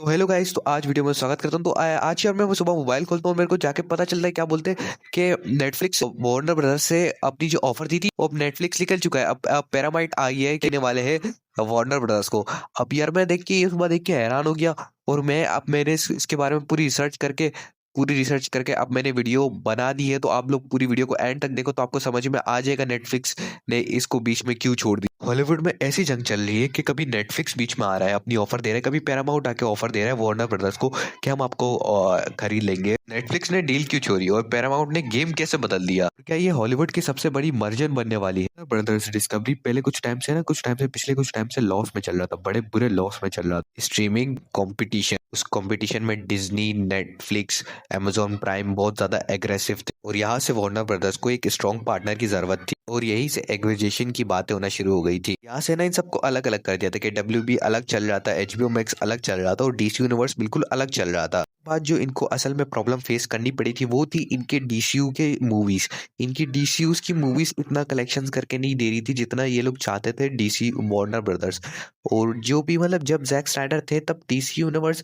तो hello guys, तो आज वीडियो में स्वागत करता हूँ। तो आज यार मैं सुबह मोबाइल खोलता हूँ, मेरे को जाके पता चलता है क्या बोलते हैं कि नेटफ्लिक्स वार्नर ब्रदर्स से अपनी जो ऑफर दी थी वो अब नेटफ्लिक्स निकल चुका है। अब पैरामाउंट आई है कहने वाले हैं वार्नर ब्रदर्स को। अब यार मैं देख के ये सुबह देख के हैरान हो गया। और अब मैंने इसके बारे में पूरी रिसर्च करके अब मैंने वीडियो बना दी है। तो आप लोग पूरी वीडियो को एंड तक देखो तो आपको समझ में आ जाएगा नेटफ्लिक्स ने इसको बीच में क्यों छोड़ दी। हॉलीवुड में ऐसी जंग चल रही है कि कभी नेटफ्लिक्स बीच में आ रहा है, अपनी ऑफर दे रहा है, कभी पैरामाउंट आके ऑफर दे रहा है वार्नर ब्रदर्स को कि हम आपको खरीद लेंगे। नेटफ्लिक्स ने डील क्यों छोड़ी और पैरामाउंट ने गेम कैसे बदल दिया? क्या ये हॉलीवुड की सबसे बड़ी मर्जन बनने वाली है? ब्रदर्स डिस्कवरी पहले कुछ टाइम से पिछले कुछ टाइम से लॉस में चल रहा था, बड़े बुरे लॉस में चल रहा था। स्ट्रीमिंग कंपटीशन, उस कंपटीशन में डिज्नी, नेटफ्लिक्स, amazon प्राइम बहुत ज्यादा एग्रेसिव थे और यहाँ से वार्नर ब्रदर्स को एक स्ट्रॉन्ग पार्टनर की जरूरत थी और यही से एक्विजिशन की बातें होना शुरू हो गई थी। यहाँ से ना इन सबको अलग अलग कर दिया था कि WB अलग चल रहा था, HBO मैक्स अलग चल रहा था और DC यूनिवर्स बिल्कुल अलग चल रहा था। बात जो इनको असल में प्रॉब्लम फेस करनी पड़ी थी वो थी इनके DCU के मूवीज। इनकी DCUs की मूवीज इतना कलेक्शंस करके नहीं दे रही थी जितना ये लोग चाहते थे, DC वार्नर ब्रदर्स। और जो भी मतलब जब जैक स्नाइडर थे तब DC यूनिवर्स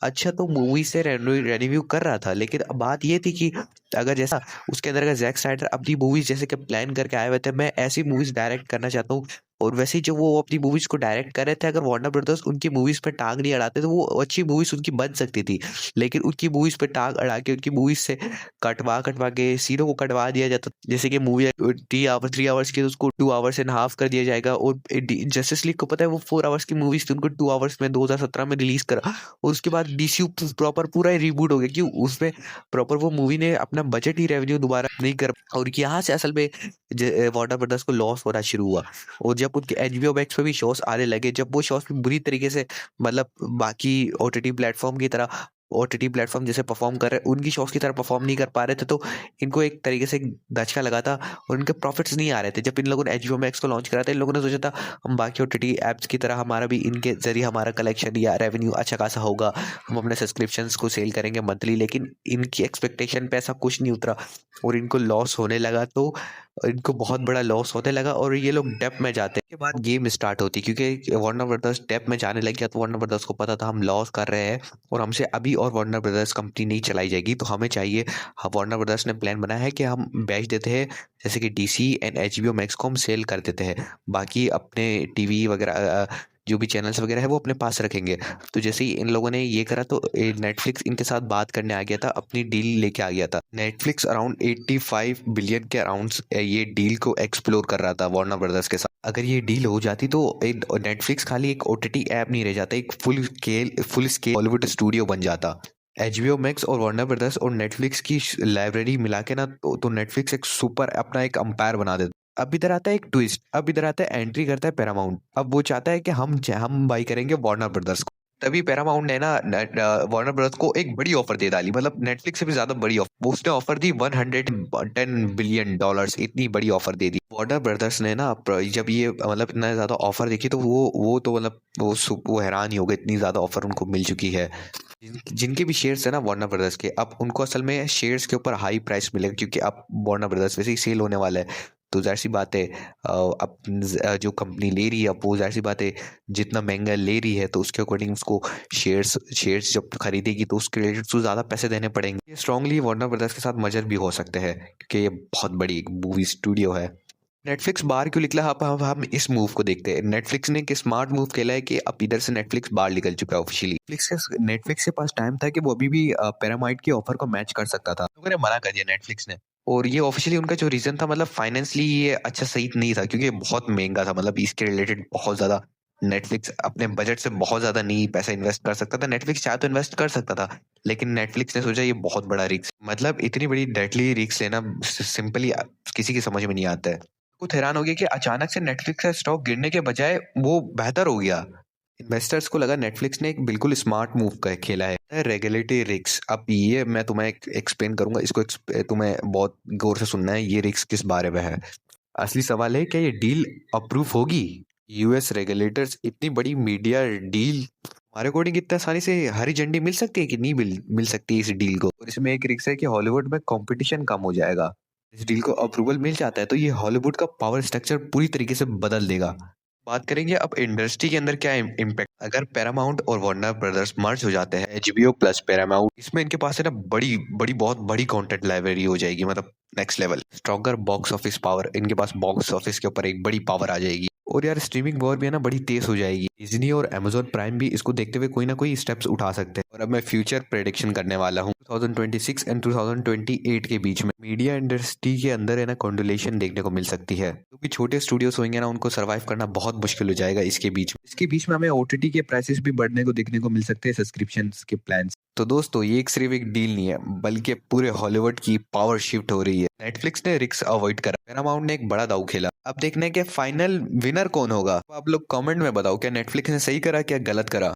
अच्छा तो मूवी से रेन्यू कर रहा था, लेकिन अब बात ये थी कि अगर जैसा उसके अंदर अगर जैक स्नाइडर अपनी मूवीज जैसे कि प्लान करके आए हुए थे, मैं ऐसी मूवीज डायरेक्ट करना चाहता हूँ, और वैसे ही जब वो अपनी मूवीज को डायरेक्ट कर रहे थे, अगर वार्नर ब्रदर्स उनकी मूवीज पे टांग नहीं अड़ाते तो वो अच्छी मूवीज उनकी बन सकती थी। लेकिन उनकी मूवीज पे टांग अड़ा के उनकी मूवीज से कटवा कटवा के सीनों को कटवा दिया जाता। जैसे कि मूवी 3 आवर्स की तो उसको 2 आवर्स एंड हाफ कर दिया जाएगा। और जस्टिस लीग को पता है वो 4 आवर्स की मूवीज थी, उनको 2 आवर्स में 2017 में रिलीज करा। और उसके बाद DCU प्रॉपर पूरा ही रिबूट हो गया क्यों उसमें प्रॉपर वो मूवी ने अपना बजट ही रेवेन्यू दोबारा नहीं कर। और यहाँ से असल में वार्नर ब्रदर्स को लॉस होना शुरू हुआ। और जब उनके HBO मैक्स पे भी शोज आने लगे, जब वो शोज भी बुरी तरीके से मतलब बाकी OTT प्लेटफॉर्म की तरह OTT प्लेटफॉर्म जैसे परफॉर्म कर रहे उनकी शोज की तरह परफॉर्म नहीं कर पा रहे थे, तो इनको एक तरीके से धचका लगा था और इनके प्रॉफिट्स नहीं आ रहे थे। जब इन लोगों ने HBO मैक्स को लॉन्च करा था, इन लोगों ने सोचा था हम बाकी OTT एप्स की तरह हमारा भी इनके जरिए हमारा कलेक्शन या रेवेन्यू अच्छा खासा होगा, हम अपने सब्सक्रिप्शंस को सेल करेंगे मंथली। लेकिन इनकी एक्सपेक्टेशन पे ऐसा कुछ नहीं उतरा और इनको लॉस होने लगा। तो इनको बहुत बड़ा लॉस होने लगा और ये लोग डेप में जाते हैं। के बाद गेम स्टार्ट होती क्योंकि वार्नर ब्रदर्स डेप में जाने लग गया, तो वार्नर ब्रदर्स को पता था हम लॉस कर रहे हैं और हमसे अभी और वार्नर ब्रदर्स कंपनी नहीं चलाई जाएगी, तो हमें चाहिए। वार्नर ब्रदर्स ने प्लान बनाया है कि हम बेच देते हैं, जैसे कि DC एंड HBO मैक्स को हम सेल कर देते हैं, बाकी अपने टीवी वगैरह जो भी चैनल्स वगैरह है वो अपने पास रखेंगे। तो जैसे ही इन लोगों ने ये करा तो नेटफ्लिक्स इनके साथ बात करने आ गया था, अपनी डील लेके आ गया था। नेटफ्लिक्स अराउंड 85 बिलियन के अराउंड ये डील को एक्सप्लोर कर रहा था वार्नर ब्रदर्स के साथ। अगर ये डील हो जाती तो नेटफ्लिक्स खाली एक OTT ऐप नहीं रह जाता, एक फुल स्केल हॉलीवुड स्टूडियो बन जाता। HBO मैक्स और वार्नर ब्रदर्स और नेटफ्लिक्स की लाइब्रेरी मिला के ना तो नेटफ्लिक्स एक सुपर अपना एक अंपायर बना देता। अब इधर आता है एक ट्विस्ट, अब इधर आता है एंट्री करता है पैरामाउंट। अब वो चाहता है कि हम बाई करेंगे वार्नर ब्रदर्स को। तभी पैरामाउंट ने ना वार्नर ब्रदर्स को एक बड़ी ऑफर दे डाली, मतलब नेटफ्लिक्स से भी ज्यादा बड़ी ऑफर। उसने ऑफर दी $110 बिलियन, इतनी बड़ी ऑफर दे दी। वार्नर ब्रदर्स ने ना जब ये मतलब इतना ज्यादा ऑफर देखी तो वो तो मतलब वो हैरान ही हो गए, इतनी ज्यादा ऑफर उनको मिल चुकी है। जिनके भी शेयर्स है ना वार्नर ब्रदर्स के, अब उनको असल में शेयर्स के ऊपर हाई प्राइस मिलेगा क्योंकि अब वार्नर ब्रदर्स वैसे ही सेल होने वाला है। तो जाहिर सी बात है अब जो कंपनी ले रही है अब वो जाहिर सी बात है जितना महंगा ले रही है तो उसके अकॉर्डिंग उसको शेयर्स जब खरीदेगी तो उसके रिलेटेड उसको ज़्यादा पैसे देने पड़ेंगे। ये स्ट्रांगली वार्नर ब्रदर्स के साथ मर्जर भी हो सकते हैं क्योंकि ये बहुत बड़ी एक मूवी स्टूडियो है। नेटफ्लिक्स बाहर क्यों निकला? हम इस मूव को देखते हैं। नेटफ्लिक्स ने एक स्मार्ट मूव खेला है कि अब इधर से नेटफ्लिक्स बाहर निकल चुका है ऑफिशियली। नेटफ्लिक्स के पास टाइम था कि वो अभी भी पैरामाइट की ऑफर को मैच कर सकता था, लोगों ने मना कर दिया नेटफ्लिक्स ने। और ये ऑफिशियली उनका जो रीजन था, मतलब फाइनेंशियली ये अच्छा सही नहीं था क्योंकि ये बहुत महंगा था, मतलब इसके रिलेटेड बहुत ज्यादा नेटफ्लिक्स अपने बजट से बहुत ज्यादा नहीं पैसा इन्वेस्ट कर सकता था। नेटफ्लिक्स चाहे तो इन्वेस्ट कर सकता था, लेकिन नेटफ्लिक्स ने सोचा ये बहुत बड़ा रिस्क, मतलब इतनी बड़ी डेडली रिस्क लेना सिंपली किसी की समझ में नहीं आता है। खुद हैरान हो गया कि अचानक से नेटफ्लिक्स का स्टॉक गिरने के बजाय वो बेहतर हो गया। इन्वेस्टर्स को लगा नेटफ्लिक्स ने एक बिल्कुल स्मार्ट मूव का खेला है। रेगुलेटरी रिस्क, अब ये मैं तुम्हें एक्सप्लेन करूंगा, इसको तुम्हें बहुत गौर से सुनना है। ये रिस्क किस बारे में है? असली सवाल है क्या ये डील अप्रूव होगी? US रेगुलेटर्स, इतनी बड़ी मीडिया डील हमारे अकॉर्डिंग इतने आसानी से हरी झंडी मिल सकती है कि नहीं मिल सकती इस डील को? और इसमें एक रिस्क है कि हॉलीवुड में कंपटीशन कम हो जाएगा। इस डील को अप्रूवल मिल जाता है तो ये हॉलीवुड का पावर स्ट्रक्चर पूरी तरीके से बदल देगा। बात करेंगे अब इंडस्ट्री के अंदर क्या इम्पैक्ट। अगर पैरामाउंट और वार्नर ब्रदर्स मर्ज हो जाते हैं, एचबीओ प्लस पैरामाउंट, इसमें इनके पास है ना बड़ी बड़ी बहुत बड़ी कंटेंट लाइब्रेरी हो जाएगी, मतलब next level. Stronger box office power, इनके पास बॉक्स ऑफिस के ऊपर एक बड़ी पावर आ जाएगी। और यार स्ट्रीमिंग वॉर भी है ना बड़ी तेज हो जाएगी। डिज्नी और अमेजोन प्राइम भी इसको देखते हुए कोई ना कोई स्टेप्स उठा सकते हैं। और अब मैं फ्यूचर प्रेडिक्शन करने वाला हूँ 2026 एंड 2028 के बीच में मीडिया इंडस्ट्री के अंदर है ना कॉन्डुलेशन देखने को मिल सकती है, क्योंकि छोटे स्टूडियोज होंगे ना उनको सर्वाइव करना बहुत मुश्किल हो जाएगा। इसके बीच में हमें ओटीटी के प्राइसेस भी बढ़ने को देखने को मिल सकते हैं, सब्सक्रिप्शन के प्लान। तो दोस्तों ये एक सिर्फ एक डील नहीं है, बल्कि पूरे हॉलीवुड की पावर शिफ्ट हो रही है। नेटफ्लिक्स ने रिस्क अवॉइड करा, पैरामाउंट ने एक बड़ा दाव खेला। अब देखने के फाइनल विनर कौन होगा। तो आप लोग कमेंट में बताओ, क्या नेटफ्लिक्स ने सही करा क्या गलत करा।